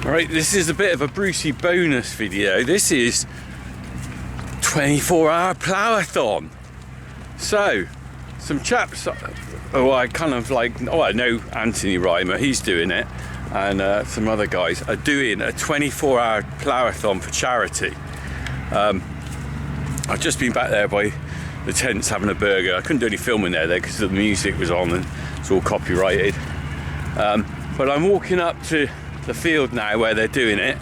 Right, this is a bit of a Brucey bonus video. This is 24-hour plough-a-thon. So, some chaps, I kind of like, I know Anthony Reimer, he's doing it, and some other guys are doing a 24-hour plough-a-thon for charity. I've just been back there by the tents having a burger. I couldn't do any filming there because the music was on and it's all copyrighted. But I'm walking up to the field now where they're doing it.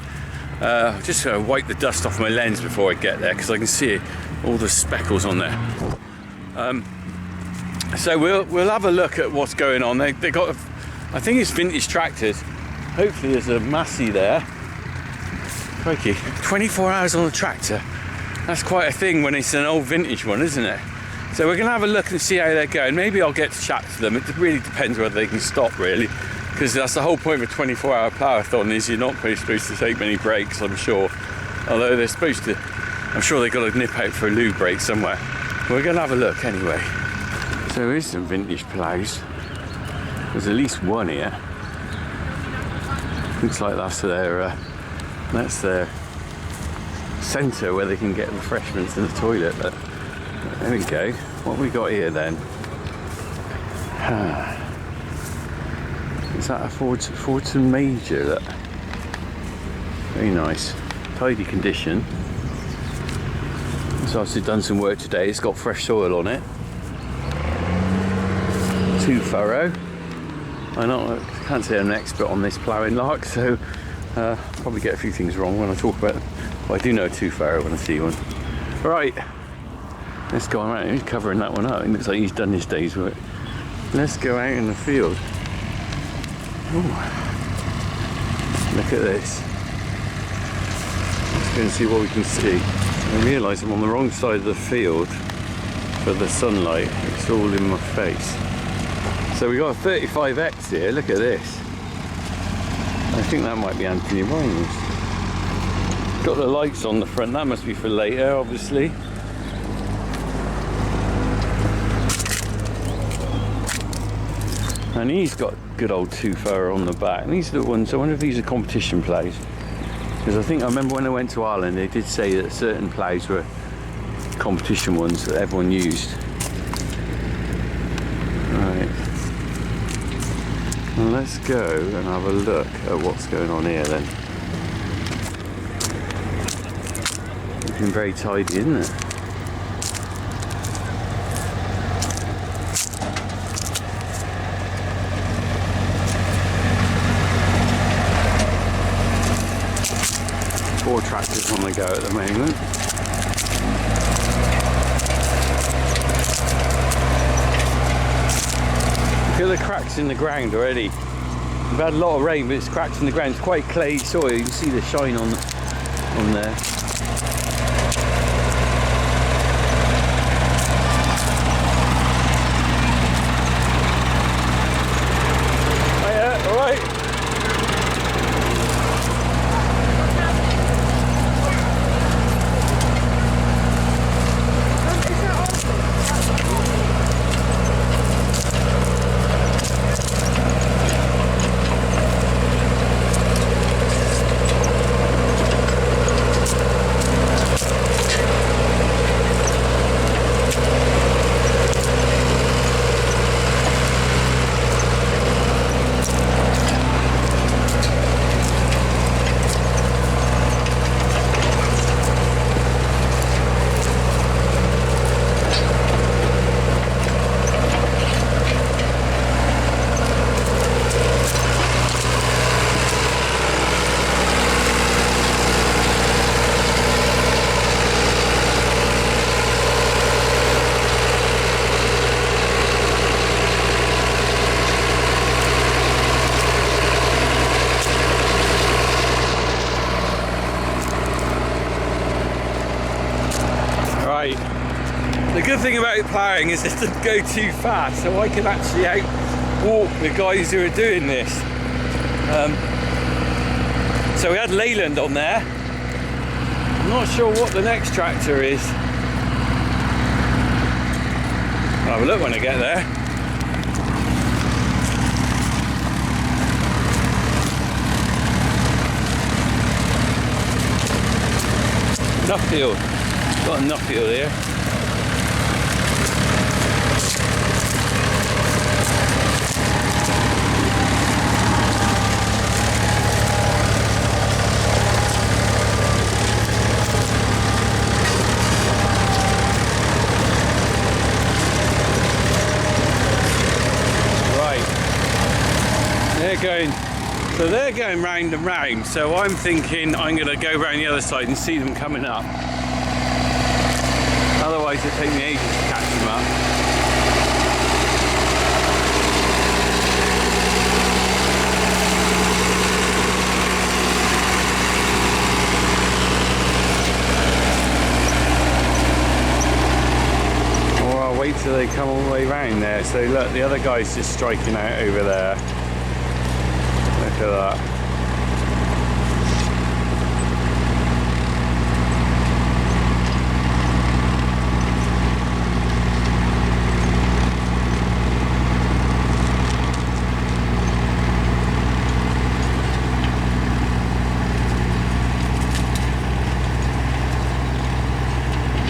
I'm just going to wipe the dust off my lens before I get there because I can see all the speckles on there. So we'll have a look at what's going on. They got, I think it's vintage tractors. Hopefully there's a Massey there. Crikey, 24 hours on a tractor. That's quite a thing when it's an old vintage one, isn't it? So we're going to have a look and see how they're going. Maybe I'll get to chat to them. It really depends whether they can stop, really. Because that's the whole point of a 24-hour plough-a-thon, is you're not really supposed to take many breaks, I'm sure. Although they're supposed to, I'm sure they've got to nip out for a loo break somewhere. We're going to have a look anyway. So here's some vintage ploughs. There's at least one here. Looks like that's their centre where they can get refreshments in the toilet. But there we go. What have we got here then? Is that a Fordson Major? Look. Very nice. Tidy condition. It's obviously done some work today. It's got fresh soil on it. 2 furrow. I can't say I'm an expert on this ploughing lark, so probably get a few things wrong when I talk about them. Well, I do know a 2 furrow when I see one. Right, let's go around. He's covering that one up. It looks like he's done his day's work. Let's go out in the field. Ooh. Look at this. Let's go and see what we can see. I realise I'm on the wrong side of the field for the sunlight. It's all in my face. So we got a 35X here. Look at this. I think that might be Anthony Reimer's. Got the lights on the front. That must be for later, obviously. And he's got good old 2 furrow on the back. And these are the ones, I wonder if these are competition ploughs. Because I remember when I went to Ireland, they did say that certain ploughs were competition ones that everyone used. Right. Well, let's go and have a look at what's going on here then. Looking very tidy, isn't it? Four tractors on the go at the moment. Look at the cracks in the ground already. We've had a lot of rain, but it's cracks in the ground. It's quite clay soil. You can see the shine on there. good thing about ploughing is it doesn't go too fast, so I can actually out-walk the guys who are doing this. So we had Leyland on there. I'm not sure what the next tractor is. I'll have a look when I get there. Nuffield. Got a Nuffield here. So they're going round and round, so I'm thinking I'm going to go round the other side and see them coming up. Otherwise it'll take me ages to catch them up. Or I'll wait till they come all the way round there. So look, the other guy's just striking out over there. Look at that.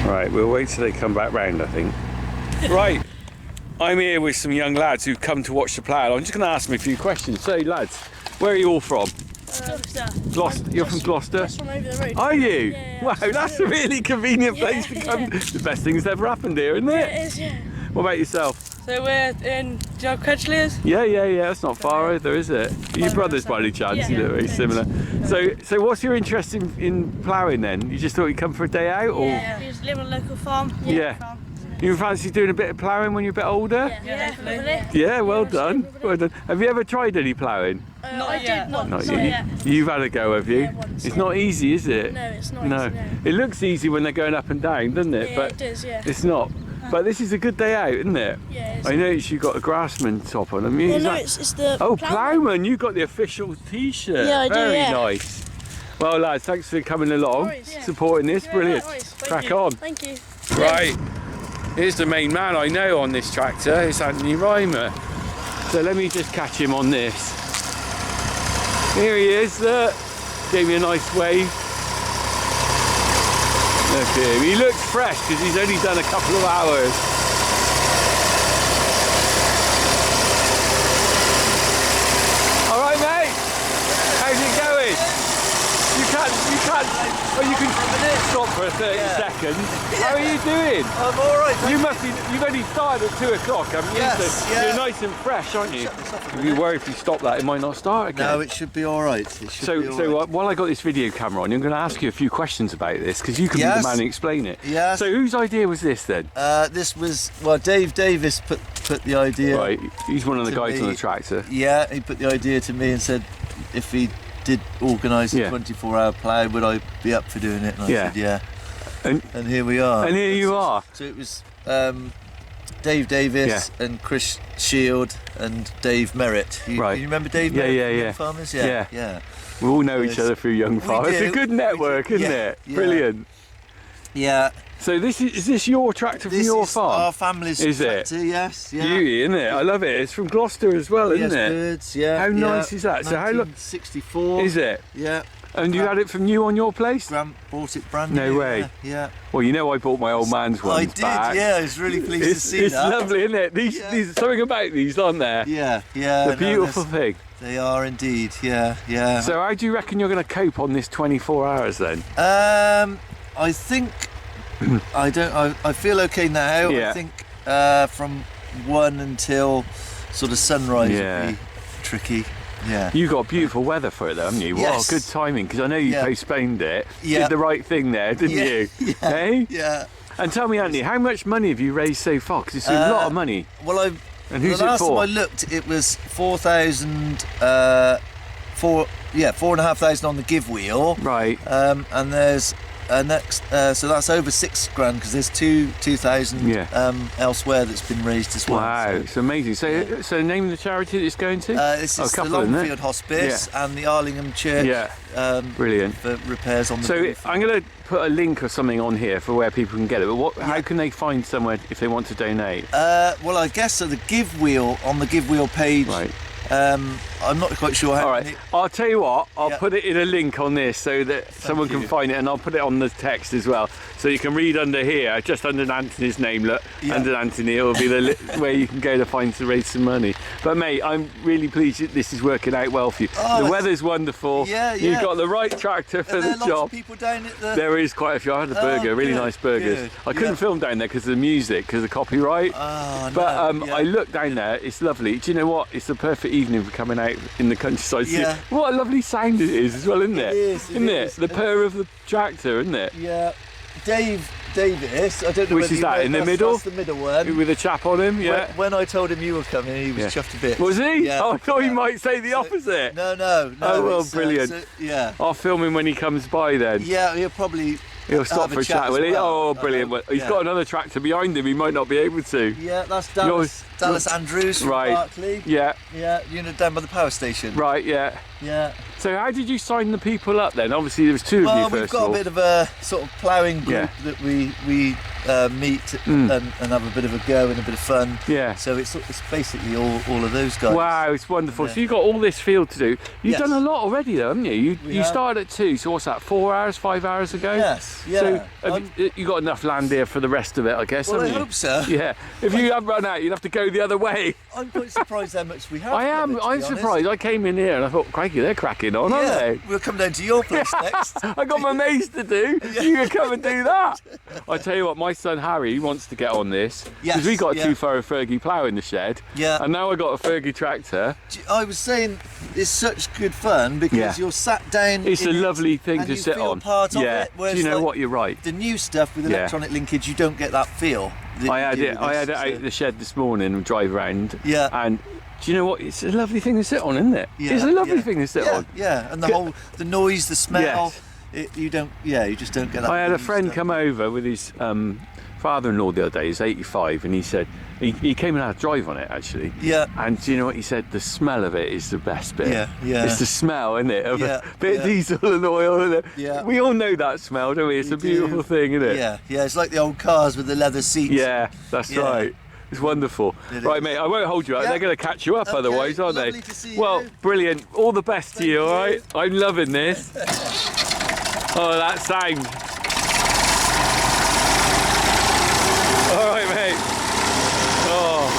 Right, we'll wait till they come back round, I think. Right, I'm here with some young lads who've come to watch the plough. I'm just going to ask them a few questions. So, lads, where are you all from? Gloucester. Gloucester. You're from Gloucester? Just from over the road. Are you? Yeah, wow, that's a really convenient place to come. The best thing that's ever happened here, isn't it? Yeah, it is, yeah. What about yourself? So we're in Joe Crutchley's. Yeah, that's not far either, is it? Are you brothers by any chance? Yeah. You look very similar. So what's your interest in ploughing then? You just thought you'd come for a day out? Or? Yeah, we just live on a local farm. Yeah. Farm. You fancy doing a bit of ploughing when you're a bit older? Yeah, definitely. Yeah, well done. Well done. Have you ever tried any ploughing? I yet. did not Not yet. You've had a go, have you? Yeah, once, it's yeah. not easy, is it? No, it's not. No. Easy, no. It looks easy when they're going up and down, doesn't it? Yeah, But it is, yeah. it's not. But this is a good day out, isn't it? Yeah, it is. I noticed you got a grassman top on. I mean, Well, is no, that- it's the Oh, ploughman. ploughman, you got the official T-shirt. Yeah, I do, Very yeah. nice. Well, lads, thanks for coming along, worries, yeah. supporting this. Brilliant. no worries. Thank Crack you. on. Thank you. Right, here's the main man I know on this tractor. It's Anthony Reimer. So let me just catch him on this. Here he is. Look, gave me a nice wave. Look at him. He looks fresh because he's only done a couple of hours. All right, mate. How's it going? Well, you can stop for 30 seconds. How are you doing? I'm all right. You've only started at 2 o'clock, haven't you? Yes, So yeah. You're nice and fresh, aren't you? If you worry if you stop that, it might not start again. No, it should be all right. It should be all right. While I got this video camera on, I'm going to ask you a few questions about this because you can be the Yes. man and explain it. Yes. So whose idea was this then? This was, well, Dave Davis put the idea. Right, he's one of the to guys on me. the tractor. Yeah, he put the idea to me and said if he did organise a Yeah. 24-hour plough, would I be up for doing it? And I Yeah. said, yeah. And here we are. here you are. So it was Dave Davis and Chris Shield and Dave Merritt. You remember Dave Merritt? Yeah, from yeah. Young Farmers? Yeah. Yeah. We all know each Yes. other through Young We Farmers. It's a do. good network, We do. isn't Yeah, it? yeah. Brilliant. Yeah. So is this your tractor from This your is farm? our family's Is it? tractor, yes. Yeah. Beauty, isn't it? I love it. It's from Gloucester as well, isn't Yes, it? birds, yeah. How yeah. nice is that? So how long 1964. is it? Yeah. And you had it from new on your place? Grant bought it brand No new. way. Yeah. Well, you know I bought my old man's ones I did, back. yeah. I was really pleased to see It's that. lovely, isn't it? These something about these, aren't there? Yeah, yeah. The beautiful thing. They are indeed, yeah, yeah. So how do you reckon you're going to cope on this 24 hours then? I think I feel okay now. Yeah. I think from 1 until sort of sunrise Yeah. would be tricky. Yeah. You got beautiful weather for it though, haven't you? Yes. Wow, good timing, because I know you Yeah. postponed it. Yeah. Did the right thing there, didn't Yeah, you? yeah, Hey? Yeah. And tell me, Anthony, how much money have you raised so far? Because it's a lot of money. Well, And who's the it last for? time I looked, it was 4,000. 4,500 on the give wheel. Right. And there's next, so that's over $6,000 because there's 2,000 Yeah. Elsewhere that's been raised as well. Wow, So, it's amazing. So, so name of the charity that it's going to? this Oh, a is the couple, isn't it? Longfield Hospice and the Arlingham Church. Yeah. Brilliant. For repairs on the So roof. I'm going to put a link or something on here for where people can get it. But how can they find somewhere if they want to donate? Well, I guess so the Give Wheel on the Give Wheel page. Right. I'm not quite sure how. All right. I'll tell you what. I'll Yeah. put it in a link on this so that someone can you. find it, and I'll put it on the text as well, so you can read under here, just under Anthony's name. Look, Yeah. under Anthony, it will be the where you can go to raise some money. But mate, I'm really pleased that this is working out well for you. Oh, the weather's wonderful. Yeah, You've yeah. got the right tractor for Are there the lots job. of people down at the. There is quite a few. I had a burger, really good, nice burgers. good. I couldn't Yeah. film down there because of the music, because of copyright. Oh, But no. Yeah. I looked down there, it's lovely. Do you know what? It's the perfect evening for coming out in the countryside. Yeah. What a lovely sound it is as well, isn't it? It is, it Isn't is. it? The purr of the tractor, isn't it? Yeah. Dave Davis, I don't know Which whether is you that, know, in the that's- middle? That's the middle one. With a chap on him, yeah. When I told him you were coming, he was Yeah. chuffed a bit. Was he? Yeah. Oh, I thought he yeah. might say the opposite. No. Oh, well, it's, brilliant. Yeah. I'll film him when he comes by then. Yeah, he'll probably. He'll stop have for a chat, as will he? well. Oh, brilliant. Well, he's yeah. got another tractor behind him, he might not be able to. Yeah, that's Dallas Andrews from Right. Berkeley. Yeah, Yeah, you know, down by the power station. right, yeah. Yeah. So how did you sign the people up then? Obviously there was two of Well, you we've first got of a all. bit of a sort of ploughing group Yeah. that we meet Mm. and have a bit of a go and a bit of fun. Yeah. So it's basically all of those guys. Wow, it's wonderful. Yeah. So you've got all this field to do. You've Yes. done a lot already though, haven't you? We You have. started at 2, so what's that, 4 hours, 5 hours ago? Yes. Yeah. So have you got enough land here for the rest of it, I guess, well, I haven't you? hope so. Yeah. If you have run out, you'd have to go the other way. I'm quite surprised how much we have. I am. of it, to I'm be honest. surprised. I came in here and I thought, crikey, they're cracking on, aren't Yeah, they? we'll come down to your place next. I got my maze to do. You can come and do that. I tell you what, my son Harry wants to get on this because Yes, we got a yeah. 2-furrow Fergie plough in the shed. Yeah. And now I got a Fergie tractor. I was saying it's such good fun because Yeah. you're sat down. It's a in it lovely thing and to you sit feel on. Part of Yeah. it, whereas Do you know like what? You're right. the new stuff with Yeah. electronic linkage, you don't get that feel. that I you had do it. with I this, had it out so- of the shed this morning and drive around. Yeah. And do you know what? It's a lovely thing to sit on, isn't it? Yeah, It's a lovely yeah. thing to sit yeah, on. Yeah, and Good. the noise, the smell. Yes. You just don't get that. I had a new friend stuff. come over with his father-in-law the other day. He's 85, and he said he came and had a drive on it actually. Yeah. And do you know what he said? The smell of it is the best bit. Yeah, yeah. It's the smell, isn't it? Of Yeah, a bit of yeah. diesel and oil, isn't it? Yeah. We all know that smell, don't we? It's We a beautiful do. thing, isn't it? Yeah, yeah. It's like the old cars with the leather seats. Yeah, that's Yeah. right. It's wonderful. It Right, is. mate, I won't hold you up. Yeah. They're going to catch you up Okay, otherwise, aren't they? lovely to see Well, you. brilliant. All the best to you, Thank all you. right? I'm loving this. Oh, that sound. All right, mate. Oh.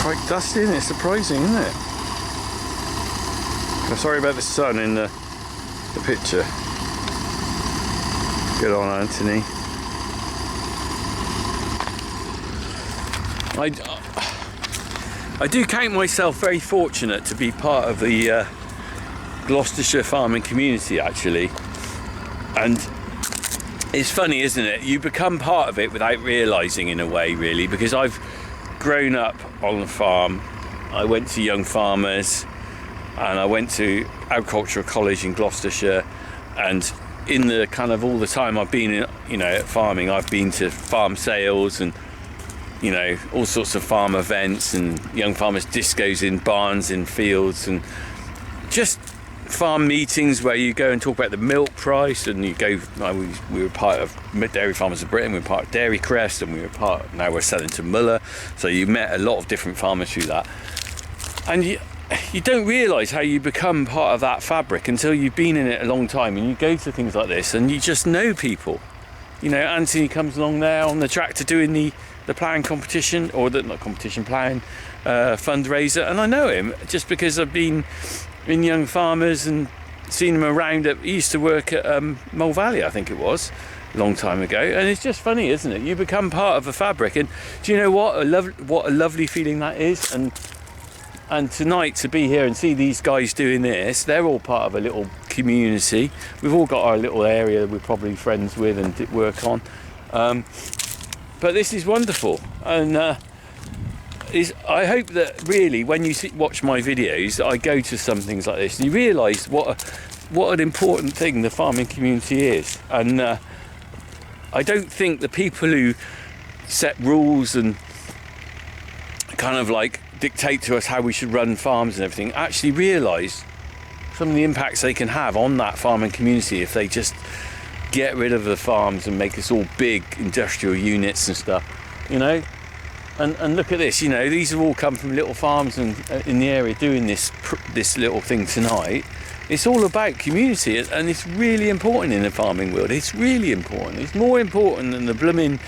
Quite dusty, isn't it? Surprising, isn't it? I'm sorry about the sun in the picture. Good on, Anthony. I do count myself very fortunate to be part of the Gloucestershire farming community, actually. And it's funny, isn't it? You become part of it without realising, in a way, really, because I've grown up on the farm. I went to Young Farmers and I went to agricultural college in Gloucestershire, and in the kind of all the time I've been in, you know, at farming, I've been to farm sales and, you know, all sorts of farm events and Young Farmers discos in barns in fields, and just farm meetings where you go and talk about the milk price, and you go, we were part of Dairy Farmers of Britain, we were part of Dairy Crest, and now we're selling to Muller, so you met a lot of different farmers through that, and you don't realise how you become part of that fabric until you've been in it a long time, and you go to things like this and you just know people. You know, Anthony comes along there on the tractor doing the ploughing competition, or not competition, ploughing fundraiser, and I know him just because I've been in Young Farmers and seen him around. He used to work at Mole Valley, I think it was, a long time ago, and it's just funny, isn't it? You become part of a fabric, and do you know what? What a lovely feeling that is. And and tonight to be here and see these guys doing this, they're all part of a little community. We've all got our little area we're probably friends with and work on. But this is wonderful, and I hope that really when you watch my videos, I go to some things like this, and you realise what an important thing the farming community is. And I don't think the people who set rules and kind of like dictate to us how we should run farms and everything actually realise some of the impacts they can have on that farming community if they just get rid of the farms and make us all big industrial units and stuff, you know. And look at this, you know, these have all come from little farms and in the area doing this little thing tonight. It's all about community, and it's really important in the farming world. It's really important. It's more important than the blooming,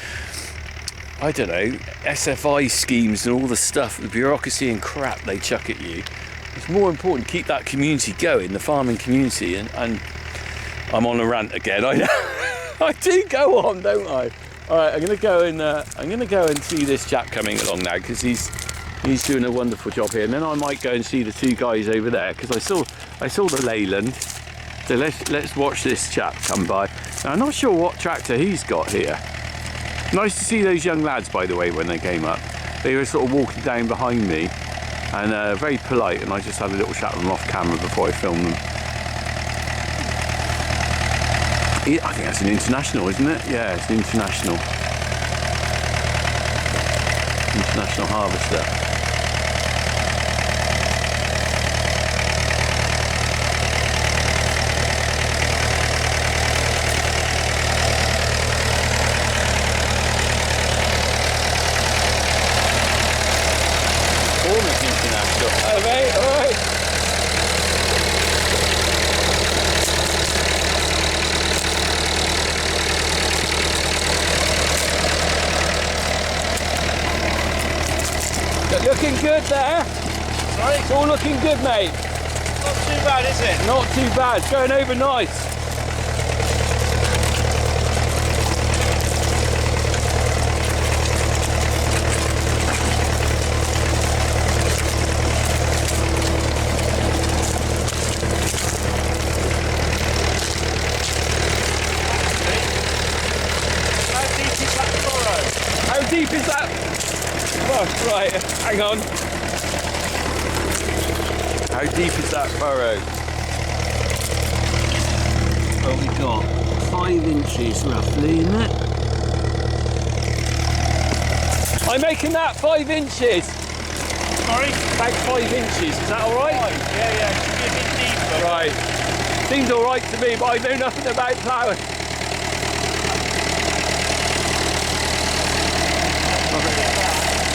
I don't know, SFI schemes and all the stuff, the bureaucracy and crap they chuck at you. It's more important to keep that community going, the farming community. And I'm on a rant again. I know. I do go on, don't I? All right, I'm gonna go and see this chap coming along now, because he's doing a wonderful job here. And then I might go and see the two guys over there, because I saw the Leyland. So let's watch this chap come by. Now, I'm not sure what tractor he's got here. Nice to see those young lads, by the way, when they came up. They were sort of walking down behind me, and very polite, and I just had a little chat with them off camera before I filmed them. I think that's an International, isn't it? Yeah, it's an International. International Harvester. Almost International. Oh, mate, all right. Looking good there. Sorry? It's all looking good, mate. Not too bad, is it? Not too bad. It's going over nice. How deep is that furrow? How deep is that? Oh, right, hang on. How deep is that furrow? Well, we got 5 inches roughly, isn't it? I'm making that 5 inches. Sorry? About 5 inches, is that alright? Yeah, it should be a bit deeper. Right. Seems alright to me, but I know nothing about ploughing.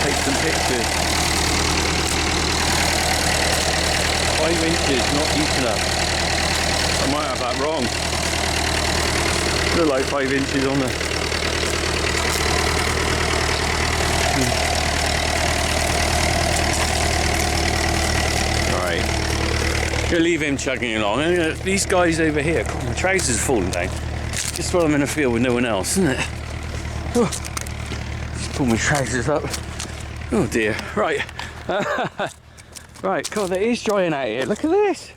Take some pictures. 5 inches, not deep enough. I might have that wrong. Look like 5 inches on the... Alright. Gonna leave him chugging along. And, these guys over here, God, my trousers are falling down. Just while I'm in a field with no one else, isn't it? Oh. Just pull my trousers up. Oh dear, right. Right, God, it is drying out here. Look at this.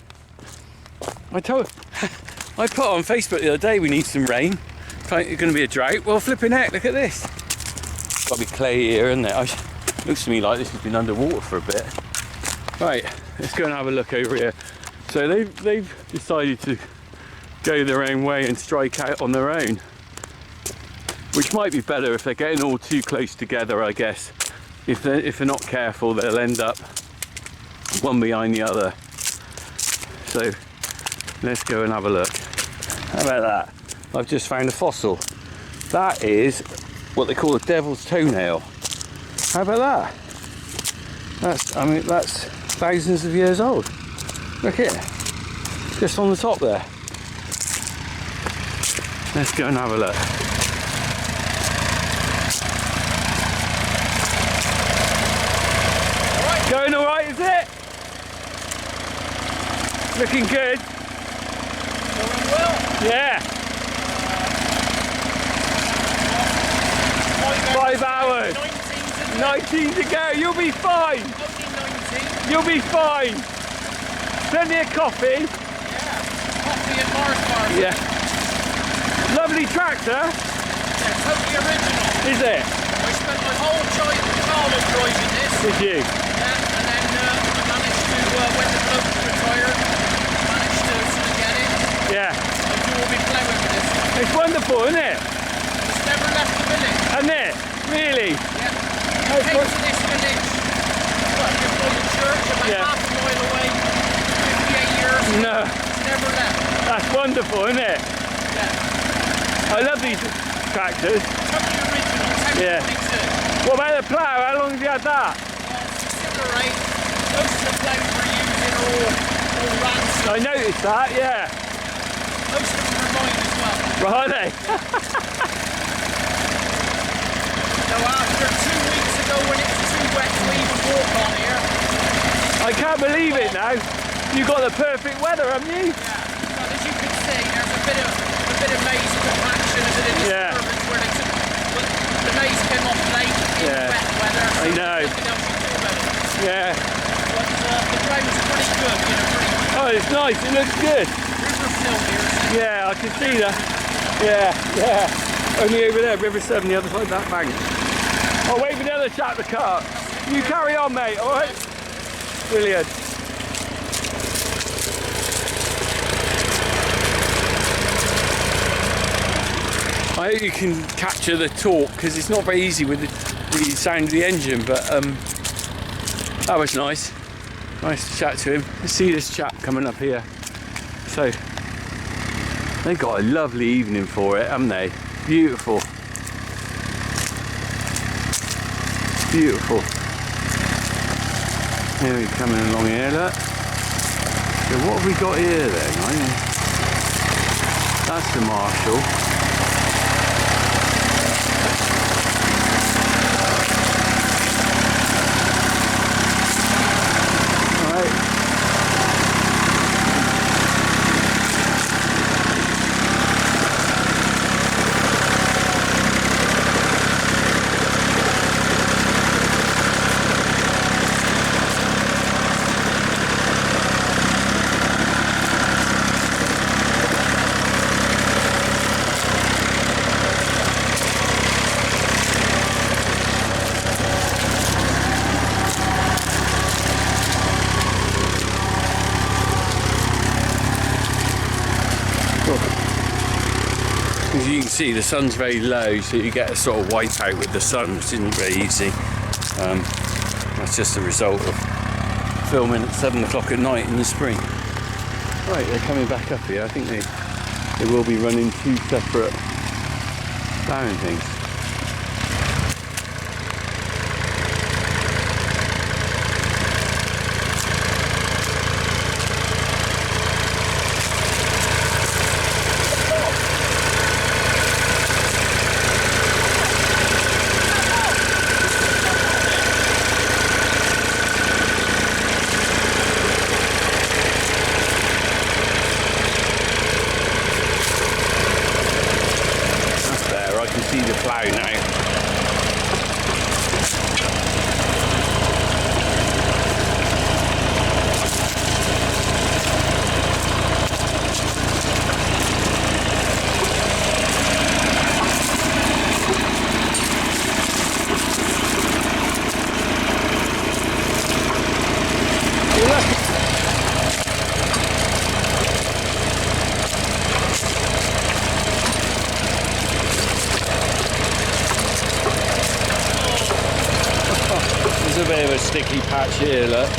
I put on Facebook the other day we need some rain. It's going to be a drought. Well, flipping heck, look at this. Got to be clay here, isn't it? Looks to me like this has been underwater for a bit. Right, let's go and have a look over here. So they've decided to go their own way and strike out on their own, which might be better if they're getting all too close together, I guess. If they're not careful, they'll end up one behind the other. So let's go and have a look. How about that? I've just found a fossil. That is what they call a devil's toenail. How about that? That's thousands of years old. Look here, just on the top there. Let's go and have a look. Going all right, is it? Looking good. Going well? Yeah. 5 hours. 19 to go. 19 to go. You'll be fine. Only 19. You'll be fine. Plenty of coffee. Coffee and Mars bars. Yeah. Lovely tractor, Yeah, totally original. is it? I spent my whole childhood driving this. Did you? Yeah, and then I managed to, when the bloke retired, managed to sort of get it. Yeah. I do all my ploughing with this. It's wonderful, isn't it? It's never left the village. Isn't it? Really? Yeah. That's Came what- to this village, what, before the church, about Yeah. half a mile away, 58 years. No. It's never left. That's wonderful, isn't it? Yeah. I love these tractors. Totally original. Yeah. 1022. What about the plough? How long have you had that? Similar rate. Most of the ploughs we're using are all ransom. I noticed that, yeah. Most of them are mine as well. Right, are they? So after 2 weeks ago when it was too wet to even walk on here, I can't believe it now. You got the perfect weather, haven't you? well, as you can see, there's a bit of maize compaction, a bit of Yeah. disturbance where they took, but the maize came off late in Yeah. wet weather. So I know. there's nothing else you can do about it. Yeah. But the ground's pretty good, pretty Oh, it's nice. It looks good. river filled here. So Yeah, I can see that. Yeah. Only over there, River 7, the other side of that bank. I'll wait for the other chap to cut. You carry on, mate, alright? Brilliant. I hope you can capture the torque because it's not very easy with the sound of the engine, but that was nice. Nice to chat to him. Let's see this chap coming up here. So, they got a lovely evening for it, haven't they? Beautiful. Beautiful. Here we're coming along here, look. So what have we got here then? That's the Marshall. As you can see, the sun's very low, so you get a sort of wipeout with the sun, which isn't very easy. That's just a result of filming at 7 o'clock at night in the spring. Right, they're coming back up here. I think they will be running two separate ploughing things. See the plough now. There's a bit of a sticky patch here, look.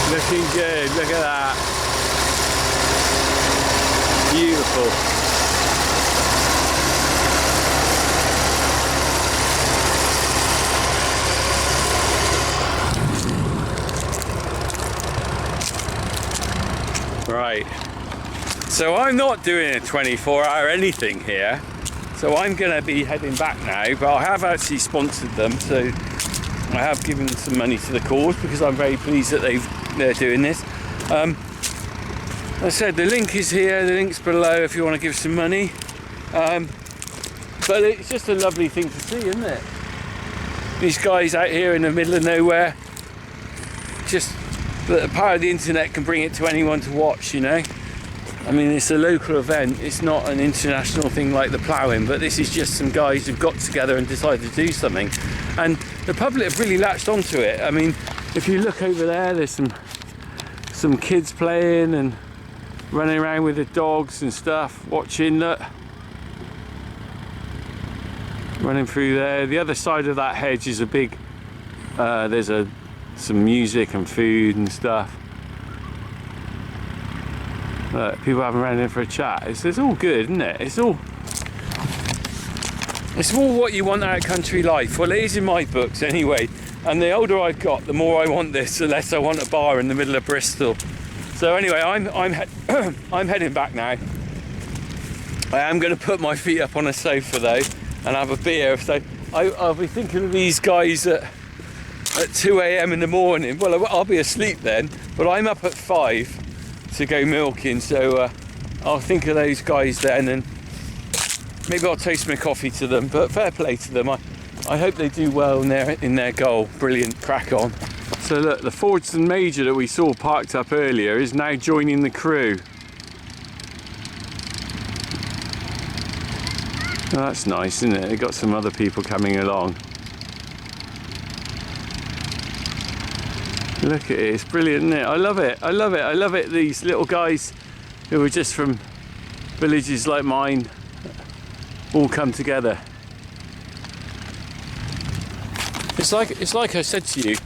Looking good, look at that. Beautiful. Right. So I'm not doing a 24-hour anything here. So I'm going to be heading back now, but I have actually sponsored them, so I have given some money to the cause because I'm very pleased that they're doing this. As I said, the link is here, the link's below if you want to give some money. But it's just a lovely thing to see, isn't it? These guys out here in the middle of nowhere, just the power of the internet can bring it to anyone to watch, you know. I mean, it's a local event, it's not an international thing like the Ploughing, but this is just some guys who've got together and decided to do something. And the public have really latched onto it. I mean, if you look over there, there's some kids playing and running around with the dogs and stuff, watching, look. Running through there. The other side of that hedge is a big, there's some music and food and stuff. Look, people having around in for a chat. It's all good, isn't it? It's all what you want out of country life. Well, it is in my books anyway. And the older I've got, the more I want this, the less I want a bar in the middle of Bristol. So anyway, I'm heading back now. I am going to put my feet up on a sofa though and have a beer. So I'll be thinking of these guys at 2 a.m. in the morning. Well, I'll be asleep then, but I'm up at 5 to go milking, so I'll think of those guys then, and maybe I'll taste my coffee to them. But fair play to them. I hope they do well in their goal. Brilliant, crack on. So look, the Fordston Major that we saw parked up earlier is now joining the crew. Oh, that's nice, isn't it? They've got some other people coming along. Look at it, it's brilliant, isn't it? I love it, I love it, I love it. These little guys who are just from villages like mine all come together. It's like I said to you,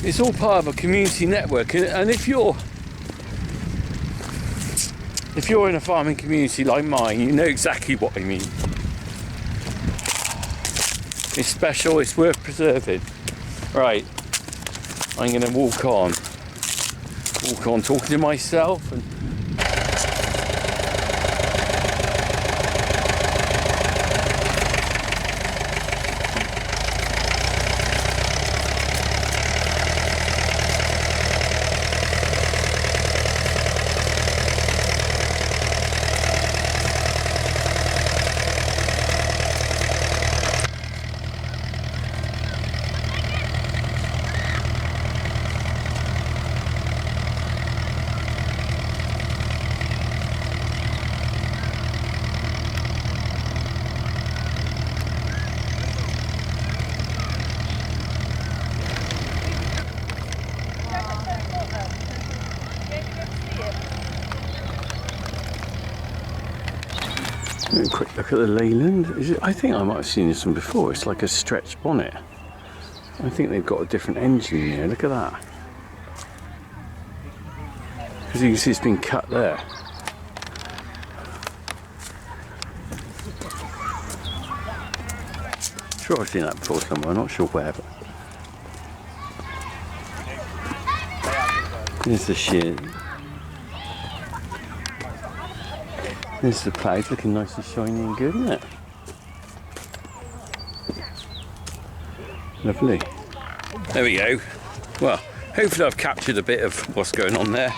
it's all part of a community network, and if you're in a farming community like mine, you know exactly what I mean. It's special, it's worth preserving. Right, I'm going to walk on talking to myself and a quick look at the leyland. I think I might have seen this one before. It's like a stretched bonnet. I think they've got a different engine here. Look at that. Because you can see it's been cut there. Sure, I've seen that before somewhere. I'm not sure where. But there's the shear. There's the clouds looking nice and shiny and good, isn't it? Lovely. There we go. Well, hopefully I've captured a bit of what's going on there.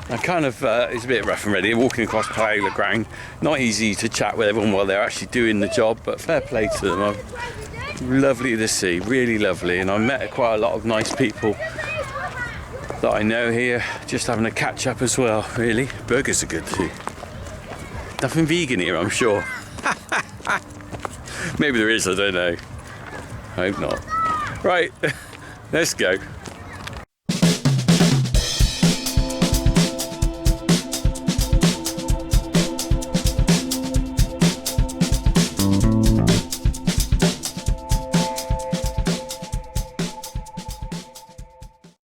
I kind of, it's a bit rough and ready. Walking across ploughed ground. Not easy to chat with everyone while they're actually doing the job, but fair play to them. Lovely to see, really lovely. And I met quite a lot of nice people that I know here, just having a catch up as well, really. Burgers are good too. Nothing vegan here, I'm sure. Maybe there is, I don't know. I hope not. Right, let's go.